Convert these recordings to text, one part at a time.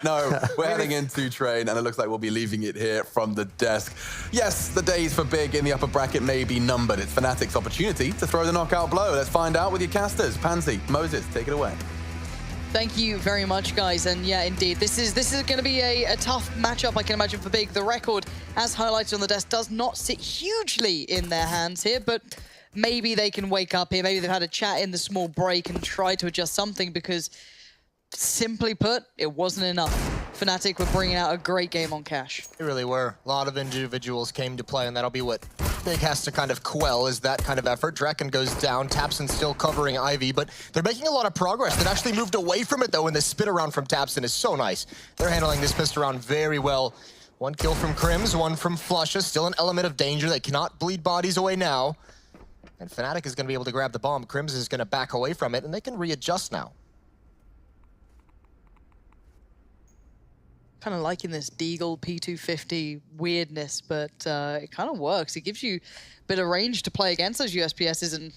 No, we're heading into train, and it looks like we'll be leaving it here from the desk. Yes, the days for big in the upper bracket may be numbered. It's Fnatic's opportunity to throw the knockout blow. Let's find out with your casters. Pansy, Moses, take it away. Thank you very much, guys. And yeah, indeed, this is going to be a tough matchup, I can imagine, for Big. The record, as highlighted on the desk, does not sit hugely in their hands here, but maybe they can wake up here. Maybe they've had a chat in the small break and try to adjust something, because simply put, it wasn't enough. Fnatic were bringing out a great game on Cash. They really were. A lot of individuals came to play, and that'll be what Big has to kind of quell, is that kind of effort. Draken goes down, Tapson still covering Ivy, but they're making a lot of progress. They've actually moved away from it, though, and the spin around from Tapson is so nice. They're handling this pist around very well. One kill from Crims, one from Flusha. Still an element of danger. They cannot bleed bodies away now. And Fnatic is going to be able to grab the bomb. Crims is going to back away from it, and they can readjust now. Kind of liking this Deagle P250 weirdness, but it kind of works. It gives you a bit of range to play against those USPSs and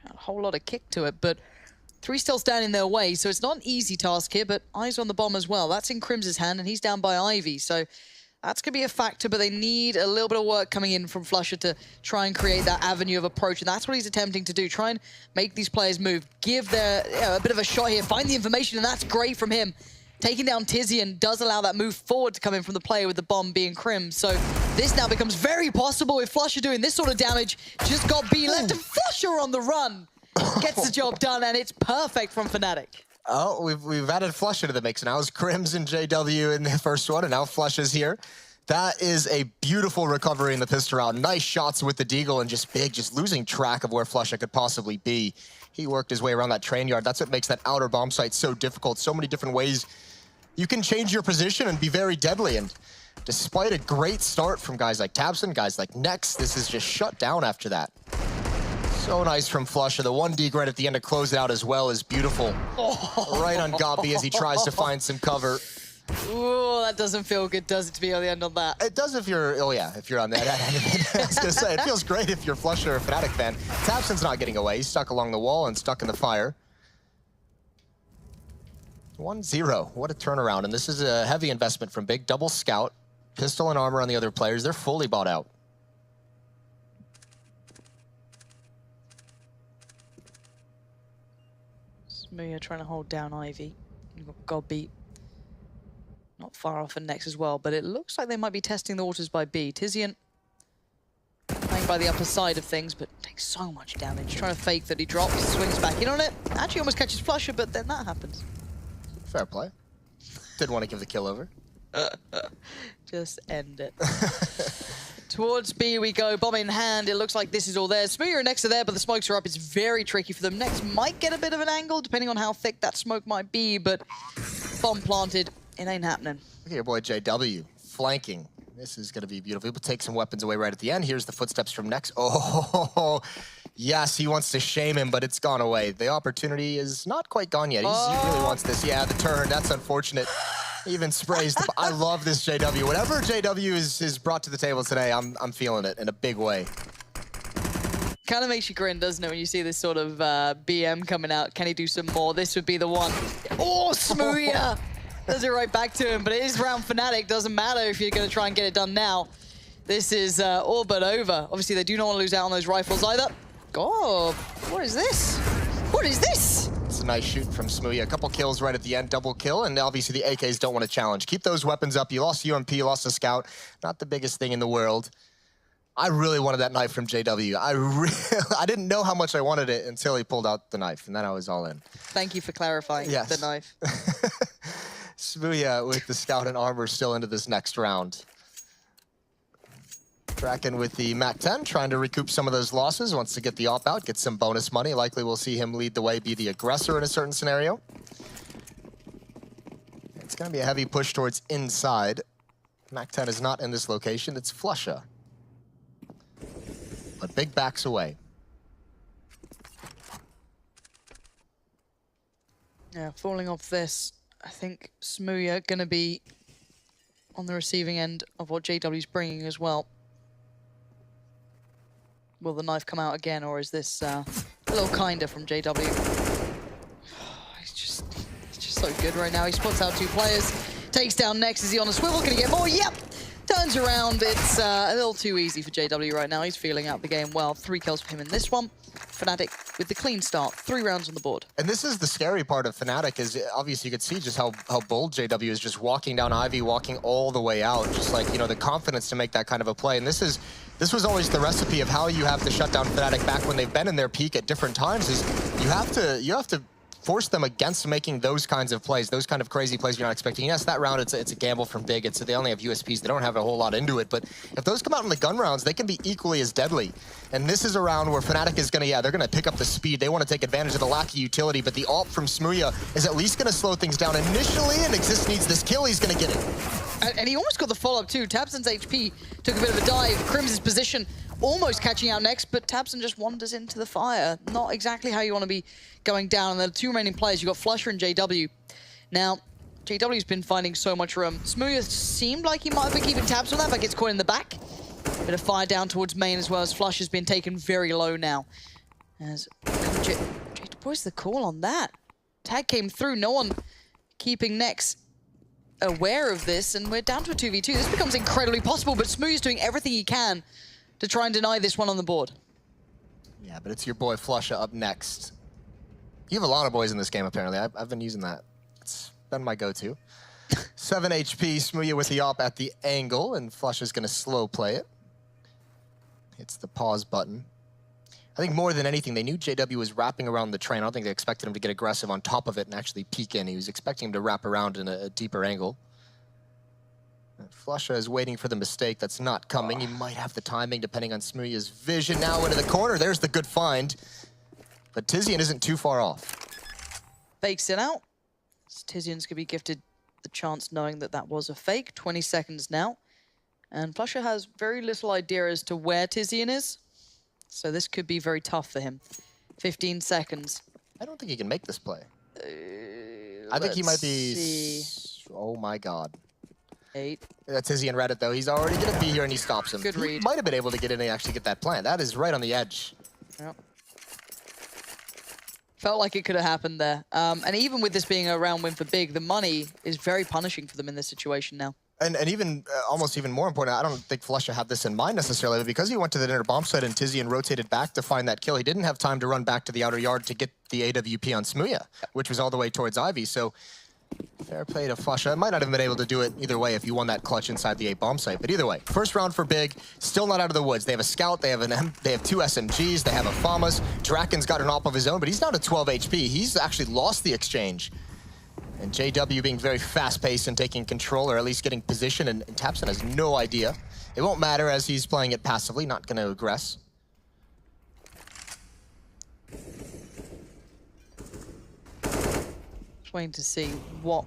a whole lot of kick to it, but 3 still stand in their way, so it's not an easy task here, but eyes on the bomb as well. That's in Crim's hand, and he's down by Ivy, so that's going to be a factor, but they need a little bit of work coming in from Flusha to try and create that avenue of approach, and that's what he's attempting to do. Try and make these players move, give their a bit of a shot here, find the information, and that's great from him. Taking down Tizian does allow that move forward to come in from the player, with the bomb being Crim. So this now becomes very possible with Flusha doing this sort of damage. Just got B left, and Flusha on the run gets the job done, and it's perfect from Fnatic. Oh, we've added Flusha to the mix now. It was Crims and JW in the first one, and now Flusha's here. That is a beautiful recovery in the pistol round. Nice shots with the Deagle, and just Big, just losing track of where Flusha could possibly be. He worked his way around that train yard. That's what makes that outer bomb site so difficult. So many different ways you can change your position and be very deadly. And despite a great start from guys like Tapson, guys like Nex, this is just shut down after that. So nice from Flusha. The 1D right at the end to close it out as well is beautiful. Oh. Right on Goppy as he tries to find some cover. Ooh, that doesn't feel good, does it, to be on the end on that? It does if you're, oh yeah, if you're on that end of it. I was gonna say, it feels great if you're Flusha or a Fnatic fan. Tapson's not getting away. He's stuck along the wall and stuck in the fire. 1-0, what a turnaround. And this is a heavy investment from Big. Double scout, pistol and armor on the other players. They're fully bought out. Smooya trying to hold down Ivy. You've got Godbeat not far off and Nex as well, but it looks like they might be testing the waters by B. Tizian playing by the upper side of things, but takes so much damage. Trying to fake that he drops, swings back in on it. Actually almost catches Flusha, but then that happens. Fair play. Didn't want to give the kill over. Just end it. Towards B we go, bomb in hand. It looks like this is all theirs. Smooya and Nex are there, but the smokes are up. It's very tricky for them. Nex might get a bit of an angle, depending on how thick that smoke might be, but bomb planted. It ain't happening. Look at your boy JW flanking. This is going to be beautiful. He'll take some weapons away right at the end. Here's the footsteps from Nex. Oh, yes, he wants to shame him, but it's gone away. The opportunity is not quite gone yet. He really wants this. Yeah, the turn. That's unfortunate. He even sprays. I love this JW. Whatever JW is brought to the table today, I'm feeling it in a big way. Kind of makes you grin, doesn't it, when you see this sort of BM coming out. Can he do some more? This would be the one. Oh, Smooya! Does it right back to him, but it is round Fnatic. Doesn't matter if you're going to try and get it done now. This is all but over. Obviously, they do not want to lose out on those rifles either. God, what is this? What is this? It's a nice shoot from Smooya. A couple kills right at the end, double kill, and obviously the AKs don't want to challenge. Keep those weapons up. You lost UMP, you lost a scout. Not the biggest thing in the world. I really wanted that knife from JW. I didn't know how much I wanted it until he pulled out the knife, and then I was all in. Thank you for clarifying the knife. Smooya with the scout and armor still into this next round. Draken with the MAC-10, trying to recoup some of those losses, wants to get the op out, get some bonus money. Likely we'll see him lead the way, be the aggressor in a certain scenario. It's going to be a heavy push towards inside. MAC-10 is not in this location, it's Flusha. But Big backs away. Yeah, falling off this, I think Smooya going to be on the receiving end of what JW's bringing as well. Will the knife come out again, or is this a little kinder from JW? He's just so good right now. He spots out 2 players. Takes down next. Is he on a swivel? Can he get more? Yep. Turns around. It's a little too easy for JW right now. He's feeling out the game well. 3 kills for him in this one. fnatic with the clean start. 3 rounds on the board. And this is the scary part of fnatic, is obviously you could see just how bold JW is, just walking down Ivy, walking all the way out. Just like, you know, the confidence to make that kind of a play. And this was always the recipe of how you have to shut down fnatic back when they've been in their peak at different times, is you have to force them against making those kinds of plays, those kind of crazy plays you're not expecting. Yes, that round, it's a gamble from Big. They only have USPs. They don't have a whole lot into it. But if those come out in the gun rounds, they can be equally as deadly. And this is a round where fnatic is going to, they're going to pick up the speed. They want to take advantage of the lack of utility. But the ult from Smooya is at least going to slow things down initially. And Exist needs this kill. He's going to get it. And he almost got the follow-up too. tabseN's HP took a bit of a dive. Crim's position almost catching out next, but tabseN just wanders into the fire. Not exactly how you want to be going down. And the 2 remaining players, you've got flusha and JW. Now, JW's been finding so much room. Smooya seemed like he might have been keeping tabs on that, but gets caught in the back. Bit of fire down towards main as well, as flush has been taken very low now. As where's the call on that? Tag came through, no one keeping next aware of this, and we're down to a 2v2. This becomes incredibly possible, but Smooya's doing everything he can to try and deny this one on the board. Yeah, but it's your boy flusha up next. You have a lot of boys in this game, apparently. I've been using that. It's been my go-to. 7 HP, Smooya with the op at the angle, and flusha's going to slow play it. Hits the pause button. I think more than anything, they knew JW was wrapping around the train. I don't think they expected him to get aggressive on top of it and actually peek in. He was expecting him to wrap around in a deeper angle. flusha is waiting for the mistake that's not coming. He might have the timing depending on Smooya's vision. Now into the corner. There's the good find. But Tizian isn't too far off. Fakes it out. Tizian's going to be gifted the chance knowing that that was a fake. 20 seconds now. And flusha has very little idea as to where Tizian is. So this could be very tough for him. 15 seconds. I don't think he can make this play. I think he might be... See. Oh my god. 8. That's Tizian Reddit though. He's already going to be here and he stops him. Good read. He might have been able to get in and actually get that plant. That is right on the edge. Yep. Felt like it could have happened there. And even with this being a round win for Big, the money is very punishing for them in this situation now. And even, almost even more important, I don't think flusha had this in mind necessarily, but because he went to the inner bomb site and Tizian rotated back to find that kill, he didn't have time to run back to the outer yard to get the AWP on Smooya, which was all the way towards Ivy. So, fair play to flusha. Might not have been able to do it either way if you won that clutch inside the A bomb site. But either way, first round for Big, still not out of the woods. They have a scout, they have 2 SMGs, they have a FAMAS. Draken's got an op of his own, but he's down to 12 HP. He's actually lost the exchange. And JW being very fast-paced and taking control, or at least getting position, and tabseN has no idea. It won't matter as he's playing it passively, not going to aggress. Just waiting to see what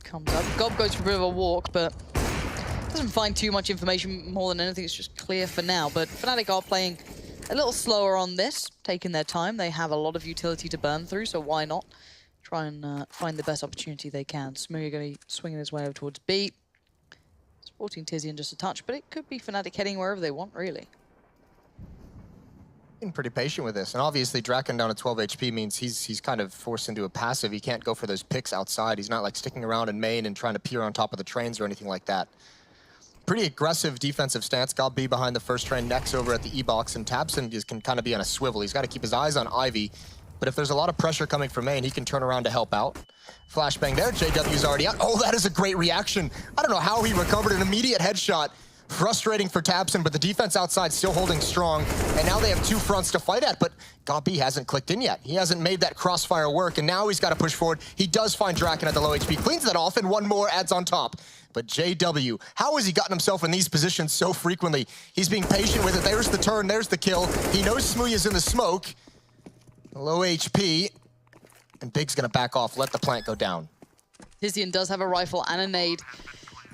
comes up. Gob goes for a bit of a walk, but doesn't find too much information. More than anything, it's just clear for now. But fnatic are playing a little slower on this, taking their time. They have a lot of utility to burn through, so why not try and find the best opportunity they can. Smooya going to be swinging his way over towards B. Supporting Tizian just a touch, but it could be fnatic heading wherever they want, really. Being pretty patient with this. And obviously, Draken down to 12 HP means he's kind of forced into a passive. He can't go for those picks outside. He's not like sticking around in main and trying to peer on top of the trains or anything like that. Pretty aggressive defensive stance. Got B behind the first train, next over at the E-box, and tabseN can kind of be on a swivel. He's got to keep his eyes on Ivy. But if there's a lot of pressure coming from main, he can turn around to help out. Flashbang there, JW's already out. Oh, that is a great reaction. I don't know how he recovered an immediate headshot. Frustrating for tabseN, but the defense outside still holding strong. And now they have 2 fronts to fight at, but Gabi hasn't clicked in yet. He hasn't made that crossfire work, and now he's got to push forward. He does find Draken at the low HP, cleans that off, and 1 more adds on top. But JW, how has he gotten himself in these positions so frequently? He's being patient with it. There's the turn, there's the kill. He knows Smooya's in the smoke. Low HP, and Big's gonna back off, let the plant go down. Tizian does have a rifle and a nade.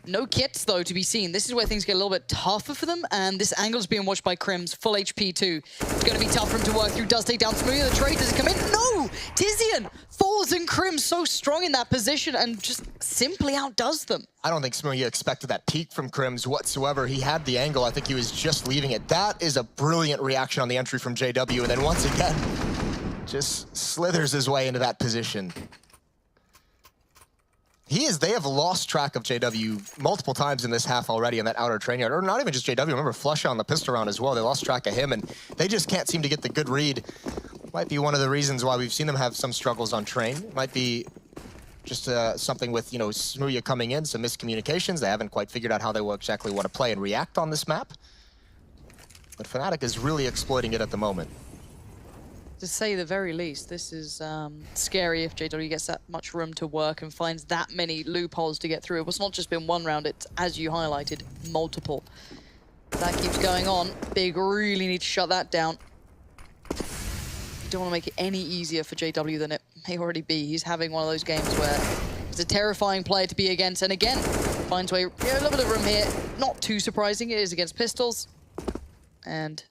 No kits, though, to be seen. This is where things get a little bit tougher for them, and this angle's being watched by Crims. Full HP, too. It's going to be tough for him to work through. Does take down Smooya. The trade doesn't come in. No! Tizian falls, and Crims so strong in that position and just simply outdoes them. I don't think Smooya expected that peek from Crims whatsoever. He had the angle. I think he was just leaving it. That is a brilliant reaction on the entry from JW, and then once again, just slithers his way into that position. They have lost track of JW multiple times in this half already in that outer train yard. Or not even just JW, remember Flush on the pistol round as well. They lost track of him, and they just can't seem to get the good read. Might be one of the reasons why we've seen them have some struggles on train. It might be just something with, you know, Smooya coming in, some miscommunications. They haven't quite figured out how they will exactly want to play and react on this map. But Fnatic is really exploiting it at the moment. To say the very least, this is scary if JW gets that much room to work and finds that many loopholes to get through. It was not just been one round, it's, as you highlighted, multiple. That keeps going on. Big really need to shut that down. You don't want to make it any easier for JW than it may already be. He's having one of those games where it's a terrifying player to be against, and again, finds way, a little bit of room here. Not too surprising, it is against pistols. And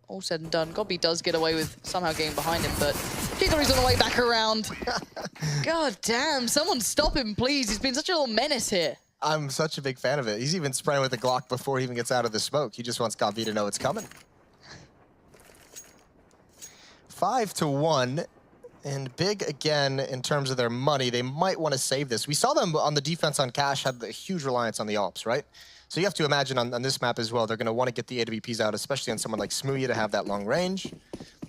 all said and done, Gobby does get away with somehow getting behind him, but JW's on the way back around. God damn, someone stop him, please. He's been such a little menace here. I'm such a big fan of it. He's even spraying with the Glock before he even gets out of the smoke. He just wants Gobby to know it's coming. 5-1, and big again in terms of their money. They might want to save this. We saw them on the defense on Cash had a huge reliance on the ops, right? So you have to imagine on this map as well, they're going to want to get the AWPs out, especially on someone like Smooya to have that long range.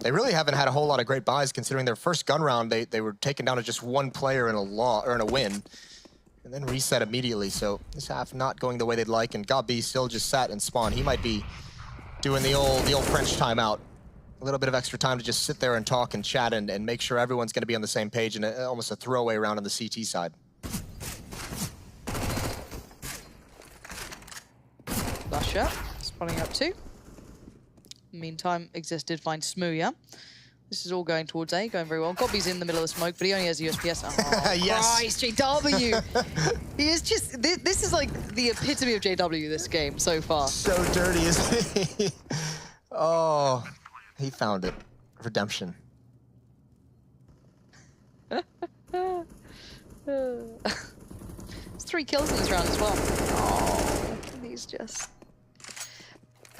They really haven't had a whole lot of great buys considering their first gun round, they were taken down to just one player in a win, and then reset immediately. So this half not going the way they'd like, and Gobby still just sat and spawned. He might be doing the old French timeout. A little bit of extra time to just sit there and talk and chat and make sure everyone's going to be on the same page, and almost a throwaway round on the CT side. Lusher, spawning up too. Meantime, Exist did find Smooya. This is all going towards A, going very well. Gobby's in the middle of the smoke, but he only has USPS. Oh, yes. Christ, JW! He is just, this is like the epitome of JW this game so far. So dirty, isn't he? Oh, he found it. Redemption. There's 3 kills in this round as well. Oh, he's just...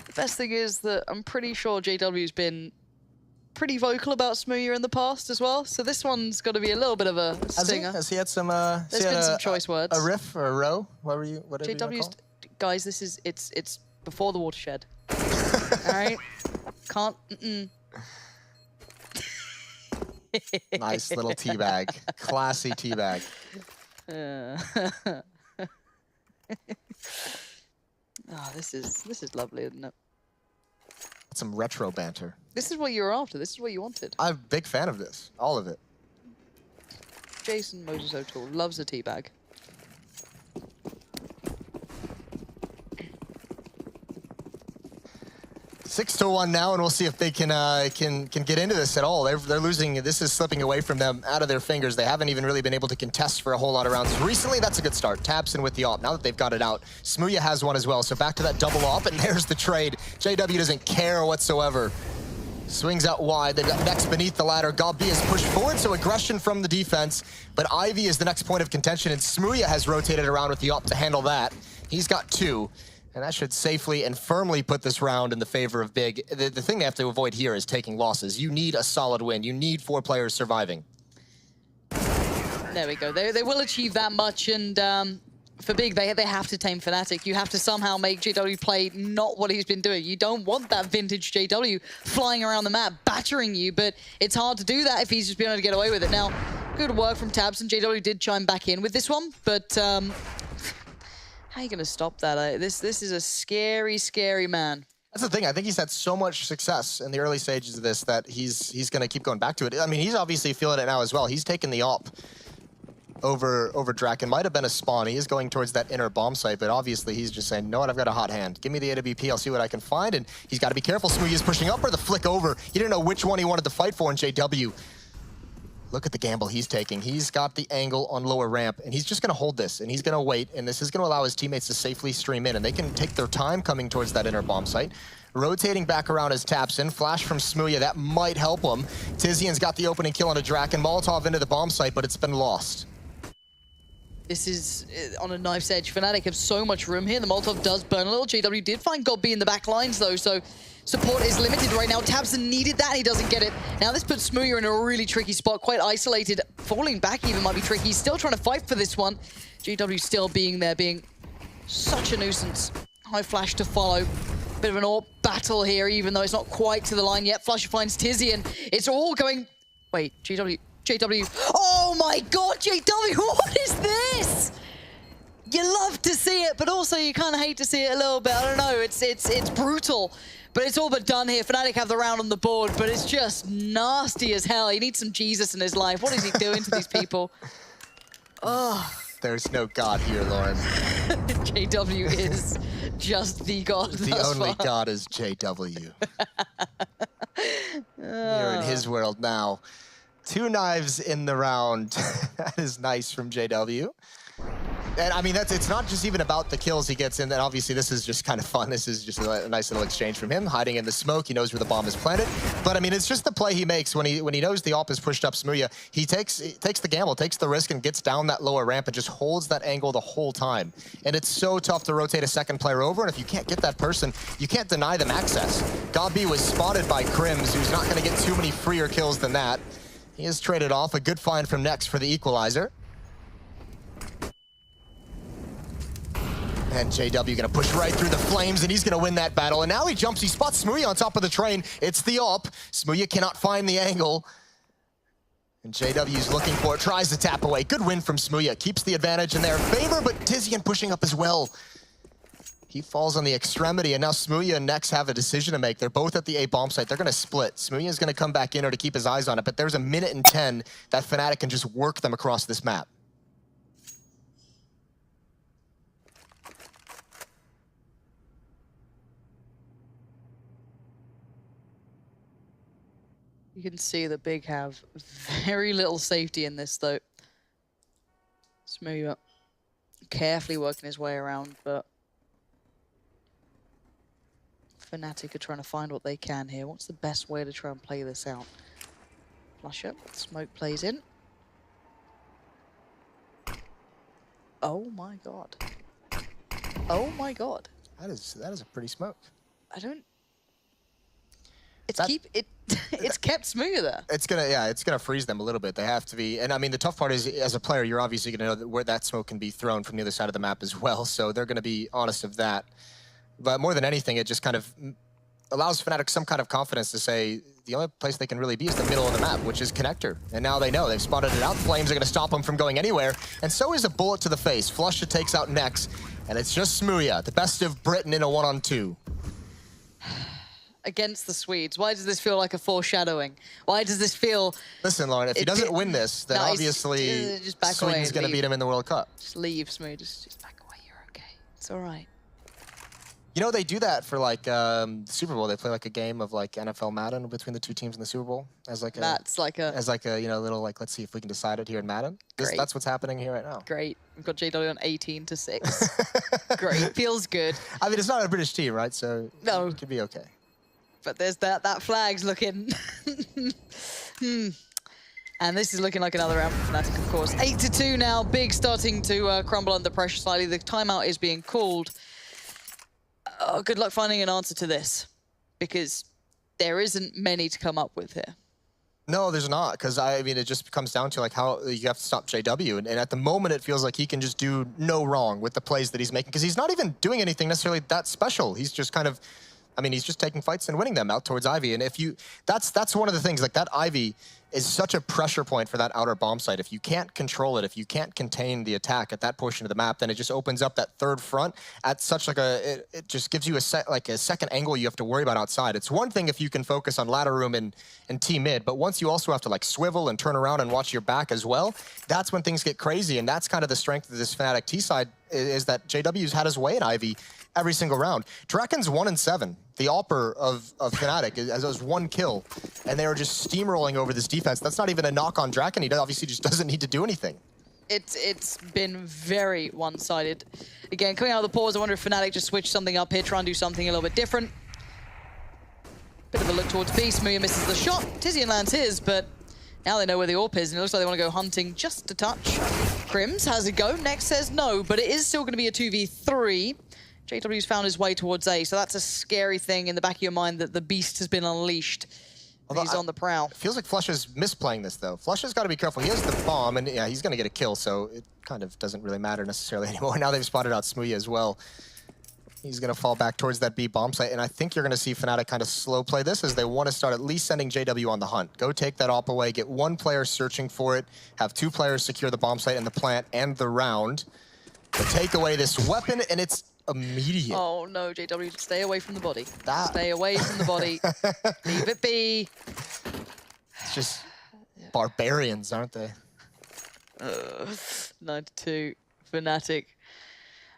The best thing is that I'm pretty sure JW's been pretty vocal about Smooya in the past as well, so this one's got to be a little bit of a stinger. Has he had some? There's been some choice words. A riff or a row? Whatever you call it? Guys, this is it's before the watershed. All right, can't. Nice little teabag, classy teabag. Oh, this is lovely, isn't it? Some retro banter. This is what you were after. This is what you wanted. I'm a big fan of this. All of it. Jason Moses O'Toole loves a teabag. 6-1 now, and we'll see if they can get into this at all. They're losing. This is slipping away from them out of their fingers. They haven't even really been able to contest for a whole lot of rounds. Recently, that's a good start. tabseN with the op. Now that they've got it out, Smooya has one as well. So back to that double op, and there's the trade. JW doesn't care whatsoever. Swings out wide. They've got next beneath the ladder. Gobby is pushed forward, so aggression from the defense. But Ivy is the next point of contention, and Smooya has rotated around with the op to handle that. He's got 2. And that should safely and firmly put this round in the favor of Big. The thing they have to avoid here is taking losses. You need a solid win. You need 4 players surviving. There we go. They will achieve that much, and for Big, they have to tame Fnatic. You have to somehow make JW play not what he's been doing. You don't want that vintage JW flying around the map, battering you, but it's hard to do that if he's just been able to get away with it. Now, good work from tabseN. JW did chime back in with this one, but how are you going to stop that? This is a scary, scary man. That's the thing. I think he's had so much success in the early stages of this that he's going to keep going back to it. I mean, he's obviously feeling it now as well. He's taken the op over Draken. Might have been a spawn. He is going towards that inner bomb site, but obviously he's just saying, you know what, I've got a hot hand. Give me the AWP, I'll see what I can find. And he's got to be careful. Smooya's pushing up or the flick over. He didn't know which one he wanted to fight for in JW. Look at the gamble he's taking. He's got the angle on lower ramp, and he's just going to hold this, and he's going to wait, and this is going to allow his teammates to safely stream in, and they can take their time coming towards that inner bomb site. Rotating back around is tabseN. Flash from Smooya, that might help him. Tizian's got the opening kill on a Draken. Molotov into the bomb site, but it's been lost. This is on a knife's edge. Fnatic have so much room here. The Molotov does burn a little. JW did find Godby in the back lines, though, so support is limited right now. Tabson needed that, he doesn't get it. Now this puts Smooya in a really tricky spot, quite isolated. Falling back even might be tricky. He's still trying to fight for this one. JW still being there, being such a nuisance. High flash to follow. Bit of an AWP battle here, even though it's not quite to the line yet. Flusher finds Tizzy, and it's all going... Wait, JW... Oh my god, JW, what is this? You love to see it, but also you kind of hate to see it a little bit. I don't know, it's brutal, but it's all but done here. Fnatic have the round on the board, but it's just nasty as hell. He needs some Jesus in his life. What is he doing to these people? Oh. There's no god here, Lauren. JW is just the god. The only god is JW. You're in his world now. 2 knives in the round. That is nice from JW. And I mean, it's not just even about the kills he gets in. And obviously, this is just kind of fun. This is just a nice little exchange from him, hiding in the smoke. He knows where the bomb is planted. But I mean, it's just the play he makes when he knows the AWP is pushed up Smooya. He takes the gamble, takes the risk, and gets down that lower ramp and just holds that angle the whole time. And it's so tough to rotate a second player over. And if you can't get that person, you can't deny them access. Godby was spotted by Crims, who's not going to get too many freer kills than that. He is traded off. A good find from Nex for the equalizer. And JW gonna push right through the flames, and he's gonna win that battle. And now he jumps, he spots Smooya on top of the train. It's the AWP. Smooya cannot find the angle. And JW's looking for it, tries to tap away. Good win from Smooya, keeps the advantage in their favor, but Tizian pushing up as well. He falls on the extremity, and now Smooya and Nex have a decision to make. They're both at the A bomb site. They're gonna split. Smooya's gonna come back in or to keep his eyes on it, but there's a minute and 10 that Fnatic can just work them across this map. You can see that Big have very little safety in this, though. Smooya carefully working his way around, but Fnatic are trying to find what they can here. What's the best way to try and play this out? Flusher, smoke plays in. Oh my god. Oh my god. That is a pretty smoke. I don't... It's kept Smooya there. It's gonna freeze them a little bit. They have to be, and I mean the tough part is, as a player, you're obviously gonna know where that smoke can be thrown from the other side of the map as well. So they're gonna be honest of that. But more than anything, it just kind of allows Fnatic some kind of confidence to say the only place they can really be is the middle of the map, which is connector. And now they know they've spotted it out. Flames are gonna stop them from going anywhere, and so is a bullet to the face. Flusha takes out Nex, and it's just Smooya, the best of Britain in a 1-on-2. Against the Swedes. Why does this feel like a foreshadowing? Why does this feel... Listen, Lauren, if he doesn't win this, then obviously just back Sweden's going to beat him in the World Cup. Just leave, Smooth. Just back away. You're okay. It's all right. You know, they do that for, like, Super Bowl. They play, like, a game of, like, NFL Madden between the two teams in the Super Bowl. As, like, a, you know, little, like, let's see if we can decide it here in Madden. That's what's happening here right now. Great. We've got JW on 18-6. Great. Feels good. I mean, it's not a British team, right? So no. It could be okay. But there's that flag's looking... And this is looking like another round for Fnatic, of course. 8-2 now. Big starting to crumble under pressure slightly. The timeout is being called. Oh, good luck finding an answer to this, because there isn't many to come up with here. No, there's not, because I mean, it just comes down to like how you have to stop JW, and at the moment it feels like he can just do no wrong with the plays that he's making, because he's not even doing anything necessarily that special. He's just kind of, I mean, he's just taking fights and winning them out towards Ivy, and if you, that's one of the things, like that Ivy is such a pressure point for that outer bomb site. If you can't control it, if you can't contain the attack at that portion of the map, then it just opens up that third front at such like a, it just gives you a second angle you have to worry about outside. It's one thing if you can focus on ladder room and T mid, but once you also have to like swivel and turn around and watch your back as well, that's when things get crazy, and that's kind of the strength of this Fnatic T side, is that JW's had his way in Ivy every single round. Draken's 1-7. The AWPer of Fnatic has 1 kill, and they were just steamrolling over this defense. That's not even a knock on Draken. He obviously just doesn't need to do anything. It's been very one-sided. Again, coming out of the pause, I wonder if Fnatic just switch something up here, try and do something a little bit different. Bit of a look towards B. Smooya misses the shot. Tizian lands his, but now they know where the AWP is, and it looks like they want to go hunting just a touch. Crims, how's it go? Next says no, but it is still going to be a 2v3. JW's found his way towards A, so that's a scary thing in the back of your mind that the beast has been unleashed. He's on the prowl. It feels like Flush is misplaying this, though. Flush has got to be careful. He has the bomb, and yeah, he's going to get a kill, so it kind of doesn't really matter necessarily anymore. Now they've spotted out Smooya as well. He's going to fall back towards that B bomb site, and I think you're going to see fnatic kind of slow play this as they want to start at least sending JW on the hunt. Go take that op away, get one player searching for it, have two players secure the bomb site and the plant and the round. But take away this weapon, and it's immediate. Oh no, JW, stay away from the body. Stay away from the body. Leave it be. It's just barbarians, aren't they? 92, fnatic.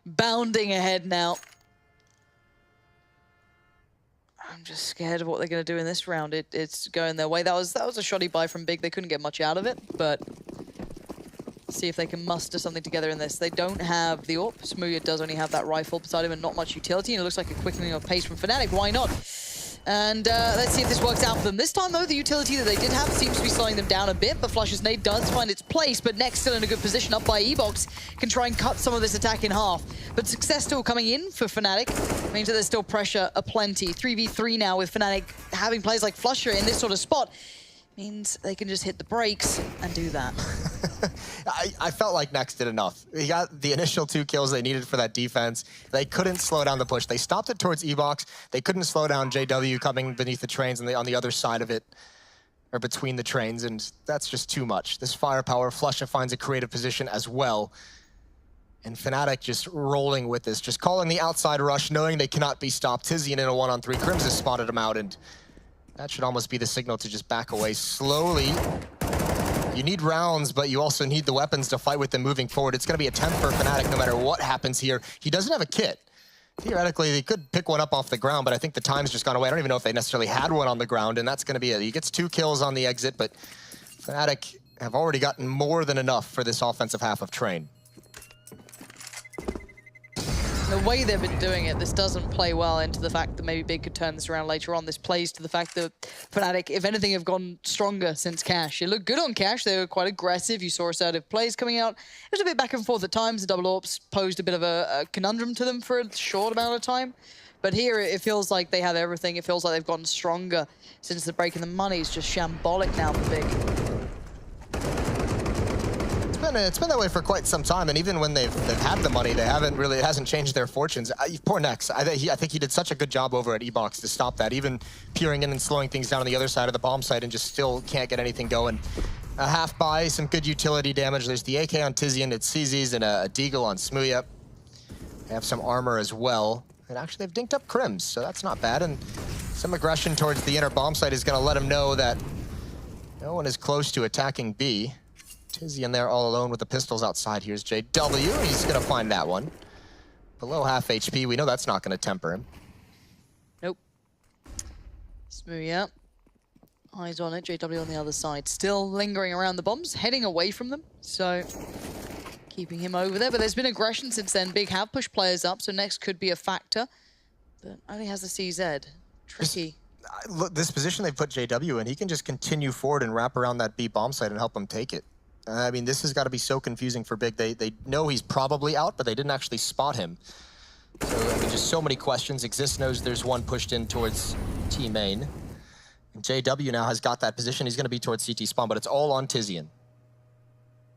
Bounding ahead now. I'm just scared of what they're going to do in this round. It's going their way. That was a shoddy buy from Big. They couldn't get much out of it, but see if they can muster something together in this. They don't have the AWP. Smooya does only have that rifle beside him and not much utility, and it looks like a quickening of pace from fnatic. Why not? And let's see if this works out for them. This time, though, the utility that they did have seems to be slowing them down a bit, but Flush's nade does find its place, but Next still in a good position up by eBox, can try and cut some of this attack in half. But success still coming in for fnatic means that there's still pressure aplenty. 3v3 now with fnatic having players like Flusher in this sort of spot means they can just hit the brakes and do that. I felt like Next did enough. He got the initial 2 kills they needed for that defense. They couldn't slow down the push. They stopped it towards eBox. They couldn't slow down JW coming beneath the trains and on the other side of it, or between the trains, and that's just too much. This firepower, Flusha finds a creative position as well. And fnatic just rolling with this, just calling the outside rush, knowing they cannot be stopped. Tizian in a 1-on-3. Crims has spotted him out, and that should almost be the signal to just back away slowly. You need rounds, but you also need the weapons to fight with them moving forward. It's going to be a 10 for fnatic no matter what happens here. He doesn't have a kit. Theoretically, they could pick one up off the ground, but I think the time's just gone away. I don't even know if they necessarily had one on the ground, and that's going to be it. He gets 2 kills on the exit, but fnatic have already gotten more than enough for this offensive half of Train. The way they've been doing it, this doesn't play well into the fact that maybe Big could turn this around later on. This plays to the fact that fnatic, if anything, have gone stronger since Cash. It looked good on Cash. They were quite aggressive. You saw assertive plays coming out. It was a bit back and forth at times. The double AWPs posed a bit of a conundrum to them for a short amount of time. But here, it feels like they have everything. It feels like they've gotten stronger since the break, and the money is just shambolic now for Big. It's been that way for quite some time, and even when they've had the money, they haven't really, it hasn't changed their fortunes. Poor Nex. I think he did such a good job over at eBox to stop that, even peering in and slowing things down on the other side of the bomb site, and just still can't get anything going. A half buy, some good utility damage. There's the AK on Tizian, it's CZ's, and a Deagle on Smooya. They have some armor as well. And actually, they've dinked up Crims, so that's not bad. And some aggression towards the inner bomb site is going to let him know that no one is close to attacking B. Tizian there all alone with the pistols outside. Here's JW. He's going to find that one. Below half HP. We know that's not going to temper him. Nope. Smooya. Eyes on it. JW on the other side. Still lingering around the bombs. Heading away from them. So keeping him over there. But there's been aggression since then. Big have pushed players up. So Next could be a factor. But only has the CZ. Tricky. Look, this position they put JW in, he can just continue forward and wrap around that B bomb site and help them take it. I mean, this has got to be so confusing for Big. They know he's probably out, but they didn't actually spot him. So, I mean, just so many questions. Exist knows there's one pushed in towards T main. And JW now has got that position. He's going to be towards CT spawn, but it's all on Tizian.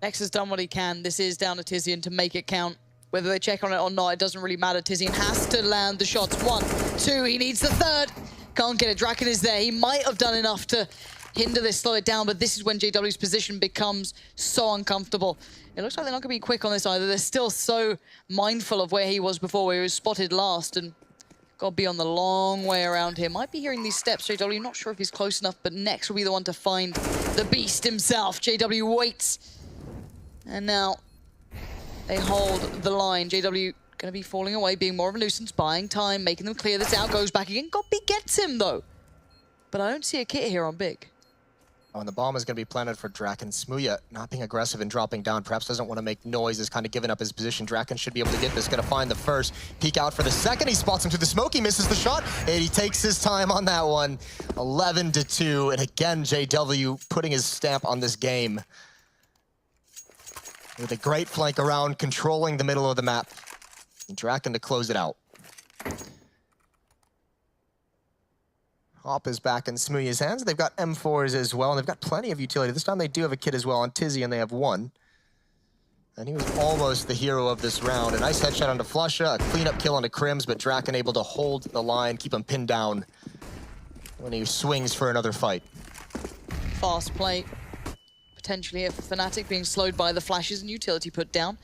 Next has done what he can. This is down to Tizian to make it count. Whether they check on it or not, it doesn't really matter. Tizian has to land the shots. 1, 2, he needs the 3rd. Can't get it. Draken is there. He might have done enough to hinder this, slow it down, but this is when JW's position becomes so uncomfortable. It looks like they're not going to be quick on this either. They're still so mindful of where he was before, where he was spotted last, and got to be on the long way around here. Might be hearing these steps, JW. Not sure if he's close enough, but Next will be the one to find the beast himself. JW waits. And now they hold the line. JW going to be falling away, being more of a nuisance, buying time, making them clear this out, goes back again. Goppy gets him, though. But I don't see a kit here on Big. Oh, and the bomb is going to be planted for Draken. Smooya not being aggressive and dropping down. Perhaps doesn't want to make noise, is kind of giving up his position. Draken should be able to get this. Going to find the first. Peek out for the second. He spots him through the smoke. He misses the shot. And he takes his time on that one. 11-2. And again, JW putting his stamp on this game. with a great flank around, controlling the middle of the map. And Draken to close it out. Hop is back in Smooya's hands. They've got M4s as well, and they've got plenty of utility. This time they do have a kit as well on Tizzy, and they have one. And he was almost the hero of this round. A nice headshot onto Flusha, a cleanup kill onto Crims, but Draken able to hold the line, keep him pinned down when he swings for another fight. Fast play. Potentially here for Fnatic, being slowed by the flashes and utility put down.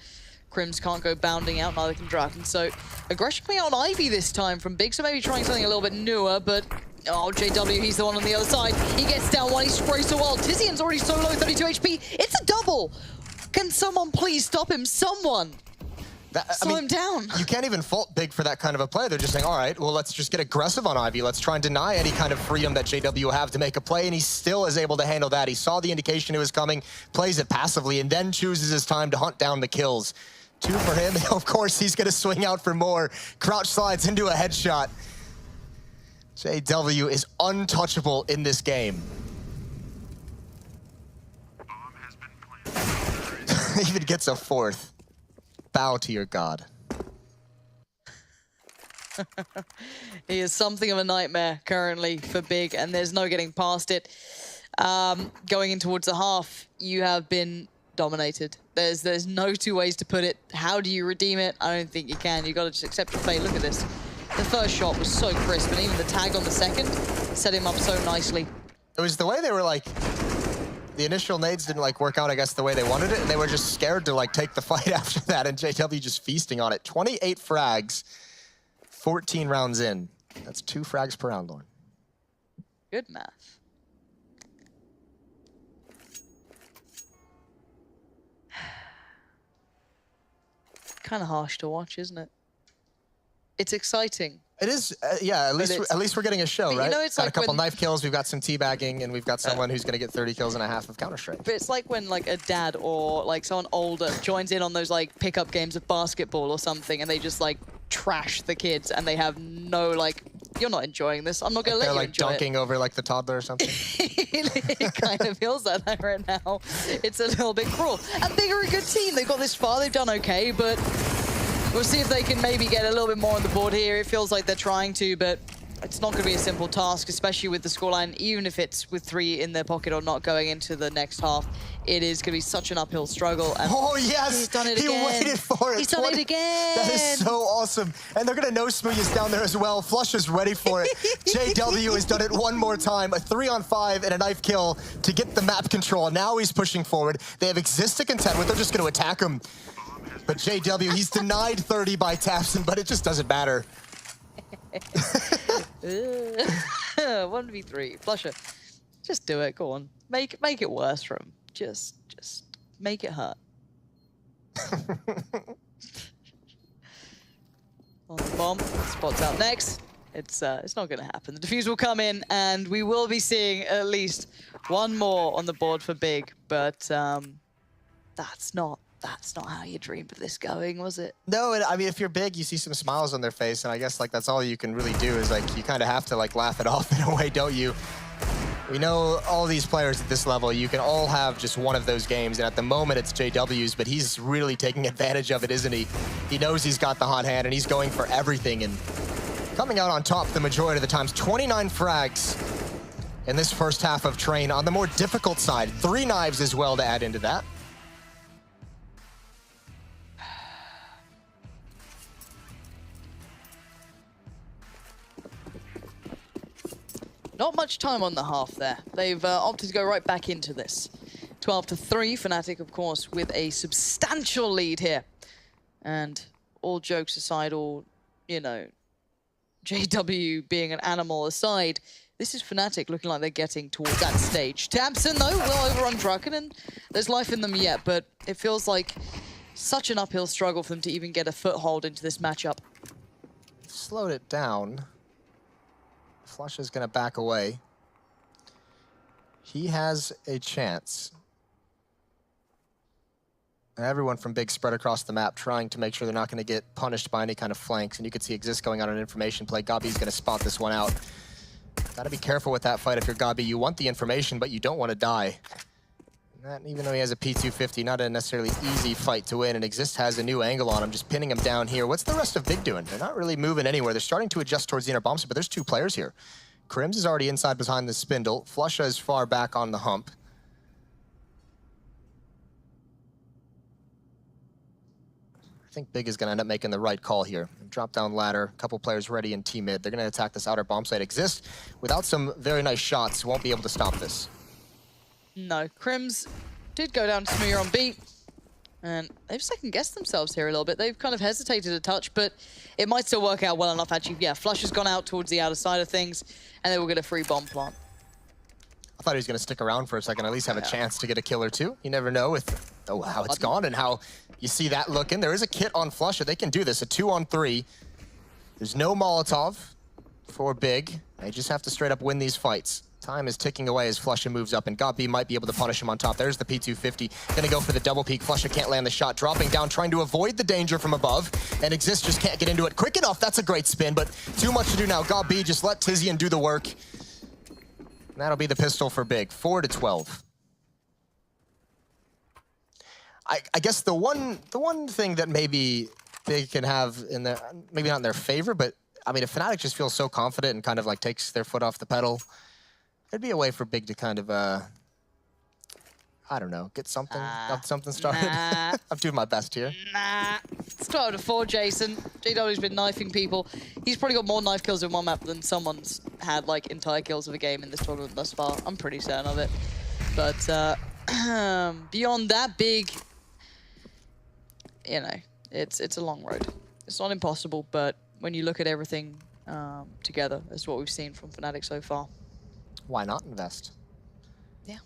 Crims can't go bounding out, neither can Draken. So aggression coming out on Ivy this time from Big, so maybe trying something a little bit newer, but oh, JW, he's the one on the other side. He gets down one, he sprays so well. Tizian's already so low, 32 HP. It's a double! Can someone please stop him? Someone! Slow him down. You can't even fault Big for that kind of a play. They're just saying, all right, well, let's just get aggressive on Ivy. Let's try and deny any kind of freedom that JW will have to make a play, and he still is able to handle that. He saw the indication it was coming, plays it passively, and then chooses his time to hunt down the kills. 2 for him. Of course, he's going to swing out for more. Crouch slides into a headshot. JW is untouchable in this game. Even gets a 4th. Bow to your god. He is something of a nightmare currently for Big, and there's no getting past it. Going in towards the half, you have been dominated. There's no two ways to put it. How do you redeem it? I don't think you can. You got to just accept your fate. Look at this. The first shot was so crisp, and even the tag on the second set him up so nicely. It was the way they were like, the initial nades didn't like work out, I guess, the way they wanted it, and they were just scared to like take the fight after that, and JW just feasting on it. 28 frags, 14 rounds in. That's 2 frags per round, Lauren. Good math. Kind of harsh to watch, isn't it? It's exciting. It is, yeah, at least we're getting a show, right? You know, it's got like a couple when... knife kills, we've got some teabagging, and we've got someone who's going to get 30 kills and a half of Counter-Strike. But it's like when like a dad or like someone older joins in on those like pickup games of basketball or something, and they just like trash the kids, and they have no like, you're not enjoying this. I'm not going to let you enjoy it. They're like dunking over like the toddler or something. It kind of feels like that right now. It's a little bit cruel. And Big are a good team. They've got this far. They've done okay, but we'll see if they can maybe get a little bit more on the board here. It feels like they're trying to, but it's not going to be a simple task, especially with the scoreline, even if it's with 3 in their pocket or not going into the next half. It is going to be such an uphill struggle. And oh, yes! He's done it again. He waited for it. He's done it again! That is so awesome. And they're going to know Smooya's down there as well. Flush is ready for it. JW has done it one more time. A 3-on-5 and a knife kill to get the map control. Now he's pushing forward. They have Exist to contend with. They're just going to attack him. But JW, he's denied 30 by Tapson, but it just doesn't matter. 1v3. Flusher. Just do it. Go on. Make it worse for him. Just make it hurt. On the bomb. Spot's out next. It's not going to happen. The defuse will come in, and we will be seeing at least one more on the board for Big. But that's not how you dreamed of this going, was it? No, and I mean, if you're Big, you see some smiles on their face, and I guess like that's all you can really do is like you kind of have to like laugh it off in a way, don't you? We know all these players at this level, you can all have just one of those games, and at the moment it's JW's, but he's really taking advantage of it, isn't he? He knows he's got the hot hand, and he's going for everything, and coming out on top the majority of the times. 29 frags in this first half of Train on the more difficult side. 3 knives as well to add into that. Not much time on the half there. They've opted to go right back into this. 12-3, Fnatic, of course, with a substantial lead here. And all jokes aside, all, you know, JW being an animal aside, this is Fnatic looking like they're getting towards that stage. Tapson, though, will overrun Draken, and there's life in them yet, but it feels like such an uphill struggle for them to even get a foothold into this matchup. Slowed it down. Flush is going to back away. He has a chance. Everyone from Big spread across the map trying to make sure they're not going to get punished by any kind of flanks. And you can see Exist going on an information play. Gabi's going to spot this one out. Got to be careful with that fight if you're Gabi. You want the information, but you don't want to die. Even though he has a P250, not a necessarily easy fight to win, and Exist has a new angle on him, just pinning him down here. What's the rest of Big doing? They're not really moving anywhere. They're starting to adjust towards the inner bomb site, but there's two players here. Crims is already inside behind the spindle. Flusha is far back on the hump. I think Big is going to end up making the right call here. Drop down ladder, a couple players ready in T-mid. They're going to attack this outer bomb site. Exist, without some very nice shots, won't be able to stop this. No, Crims did go down to Smear on B, and they've second-guessed themselves here a little bit. They've kind of hesitated a touch, but it might still work out well enough, actually. Yeah, Flush has gone out towards the outer side of things, and they will get a free bomb plant. I thought he was going to stick around for a second, at least have a chance to get a kill or two. You never know with how it's gone and how you see that looking. There is a kit on Flusha. They can do this, a 2-on-3. There's no Molotov for Big. They just have to straight up win these fights. Time is ticking away as Flusha moves up, and God B might be able to punish him on top. There's the P250. Gonna go for the double peek. Flusha can't land the shot. Dropping down, trying to avoid the danger from above. And Exist just can't get into it quick enough. That's a great spin, but too much to do now. God B, just let Tizian do the work. And that'll be the pistol for Big. 4-12. I guess the one thing that maybe Big can have in their, maybe not in their favor, but I mean, if Fnatic just feels so confident and kind of like takes their foot off the pedal, there'd be a way for Big to kind of, I don't know, get something started. Nah. I'm doing my best here. Nah. It's 12-4, Jason. JW's been knifing people. He's probably got more knife kills in one map than someone's had, like, entire kills of a game in this tournament thus far. I'm pretty certain of it. But beyond that, Big, you know, it's a long road. It's not impossible, but when you look at everything together, that's what we've seen from Fnatic so far. Why not invest? Yeah.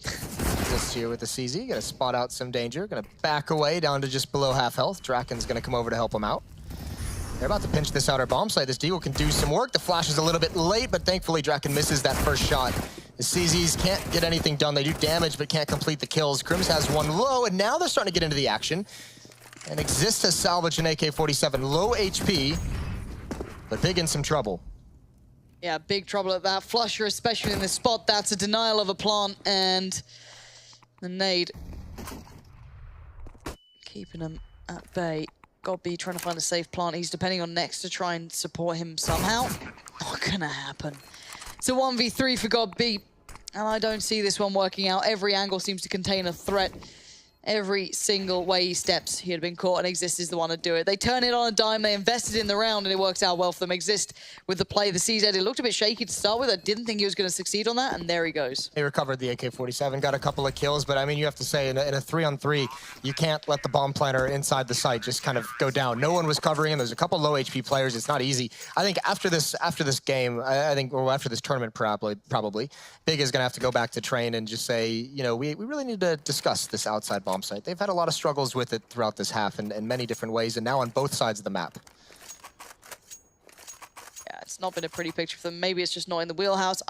This here with the CZ, gonna spot out some danger, gonna back away down to just below half health. Draken's gonna come over to help him out. They're about to pinch this outer bomb site. This Deagle can do some work. The flash is a little bit late, but thankfully Draken misses that first shot. The CZs can't get anything done. They do damage, but can't complete the kills. Crims has one low, and now they're starting to get into the action. And Exist has salvaged an AK-47, low HP, but Big in some trouble. Yeah, big trouble at that. Flusher, especially in this spot, that's a denial of a plant, and the nade keeping him at bay. God B trying to find a safe plant. He's depending on Next to try and support him somehow. Not gonna happen. It's a 1v3 for God B, and I don't see this one working out. Every angle seems to contain a threat. Every single way he steps, he had been caught, and Exist is the one to do it. They turn it on a dime, they invested in the round, and it works out well for them. Exist with the play, the CZ, it looked a bit shaky to start with. I didn't think he was going to succeed on that, and there he goes. He recovered the AK-47, got a couple of kills, but I mean, you have to say, in a 3-on-3, you can't let the bomb planter inside the site just kind of go down. No one was covering him. There's a couple low HP players. It's not easy. I think after this game, I think, or after this tournament probably, Big is going to have to go back to train and just say, you know, we really need to discuss this outside bomb site. They've had a lot of struggles with it throughout this half in many different ways, and now on both sides of the map. Yeah, it's not been a pretty picture for them. Maybe it's just not in the wheelhouse.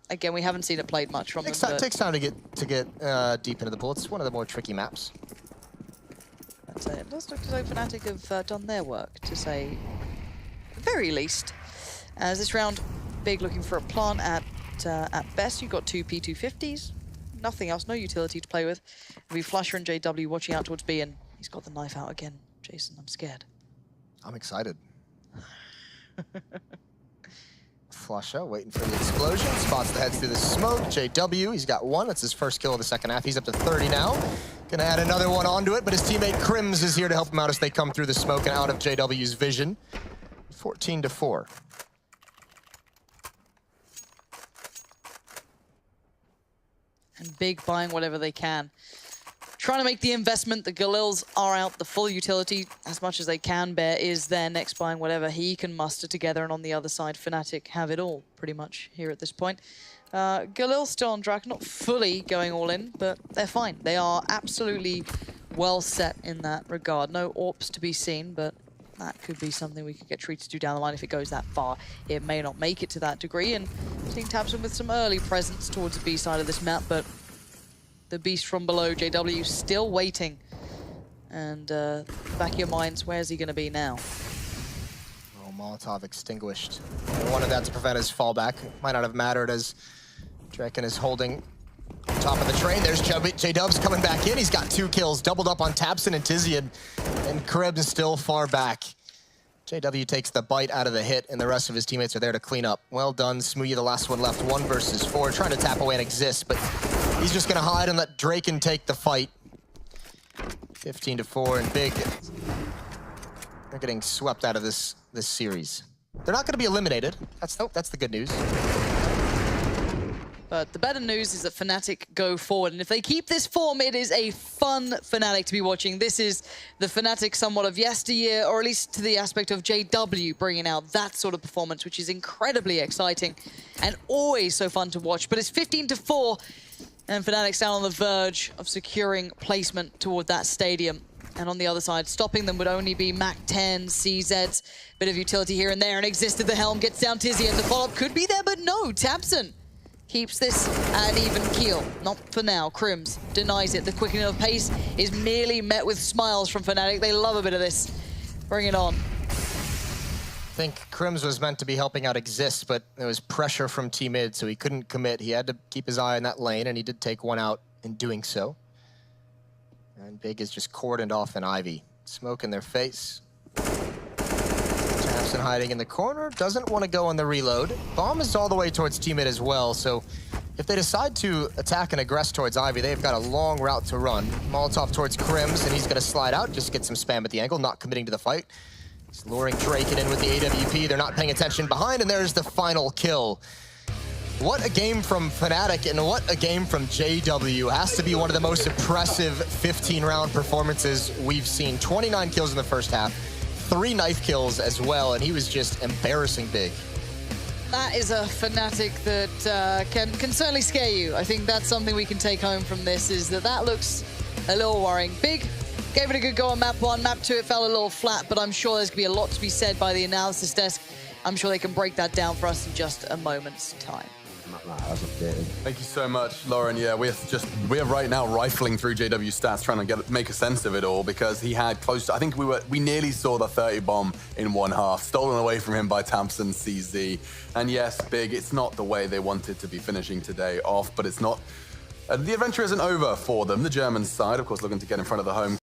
Again, we haven't seen it played much from them. It takes time to get deep into the pool. It's one of the more tricky maps. I'd say it does look as though Fnatic have done their work, to say the very least. As this round, Big looking for a plant at best. You've got two P250s. Nothing else, no utility to play with. It'll be Flusher and JW watching out towards B, and he's got the knife out again. Jason, I'm scared. I'm excited. Flusher waiting for the explosion. Spots the heads through the smoke. JW, he's got one. That's his first kill of the second half. He's up to 30 now. Gonna add another one onto it, but his teammate Crims is here to help him out as they come through the smoke and out of JW's vision. 14-4. And Big buying whatever they can. Trying to make the investment. The Galils are out. The full utility, as much as they can bear, is there. Next buying whatever he can muster together. And on the other side, Fnatic have it all, pretty much, here at this point. Galil still on track, not fully going all in, but they're fine. They are absolutely well set in that regard. No AWPs to be seen, but that could be something we could get treated to down the line if it goes that far. It may not make it to that degree, and seeing Tabson with some early presence towards the B side of this map, but the beast from below, JW, still waiting. And back of your minds, where's he going to be now? Oh, Molotov extinguished. I wanted that to prevent his fallback. Might not have mattered as Draken is holding top top of the train. There's J-Dubs coming back in. He's got 2 kills, doubled up on tabseN and Tizian, and Krebs still far back. JW takes the bite out of the hit, and the rest of his teammates are there to clean up. Well done, Smoothie, the last one left, 1 versus 4, trying to tap away and exist, but he's just gonna hide and let Draken take the fight. 15-4, and Big, they're getting swept out of this series. They're not gonna be eliminated. That's the good news. But the better news is that Fnatic go forward, and if they keep this form, it is a fun Fnatic to be watching. This is the Fnatic somewhat of yesteryear, or at least to the aspect of JW bringing out that sort of performance, which is incredibly exciting and always so fun to watch. But it's 15-4, and Fnatic's down on the verge of securing placement toward that stadium. And on the other side, stopping them would only be MAC-10, CZ's, bit of utility here and there, and Existed the Helm, gets down Tizian. The follow-up could be there, but no, tabseN keeps this at an even keel. Not for now. Crims denies it. The quickening of pace is merely met with smiles from Fnatic. They love a bit of this. Bring it on. I think Crims was meant to be helping out Exist, but there was pressure from T-Mid, so he couldn't commit. He had to keep his eye on that lane, and he did take one out in doing so. And Big is just cordoned off in Ivy. Smoke in their face. tabseN hiding in the corner, doesn't want to go on the reload. Bomb is all the way towards T-Mid as well, so if they decide to attack and aggress towards Ivy, they've got a long route to run. Molotov towards Crims, and he's going to slide out, just get some spam at the angle, not committing to the fight. He's luring Draken in with the AWP. They're not paying attention behind, and there's the final kill. What a game from Fnatic, and what a game from JW. Has to be one of the most impressive 15-round performances we've seen. 29 kills in the first half, 3 knife kills as well, and he was just embarrassing Big. That is a Fnatic that can certainly scare you. I think that's something we can take home from this, is that looks a little worrying. Big gave it a good go on map 1. Map 2, it fell a little flat, but I'm sure there's going to be a lot to be said by the analysis desk. I'm sure they can break that down for us in just a moment's time. Thank you so much, Lauren. Yeah, we're right now rifling through JW's stats, trying to make a sense of it all, because he had close to, I think we nearly saw the 30 bomb in one half, stolen away from him by tabseN CZ. And yes, Big, it's not the way they wanted to be finishing today off, but it's not, the adventure isn't over for them. The German side, of course, looking to get in front of the home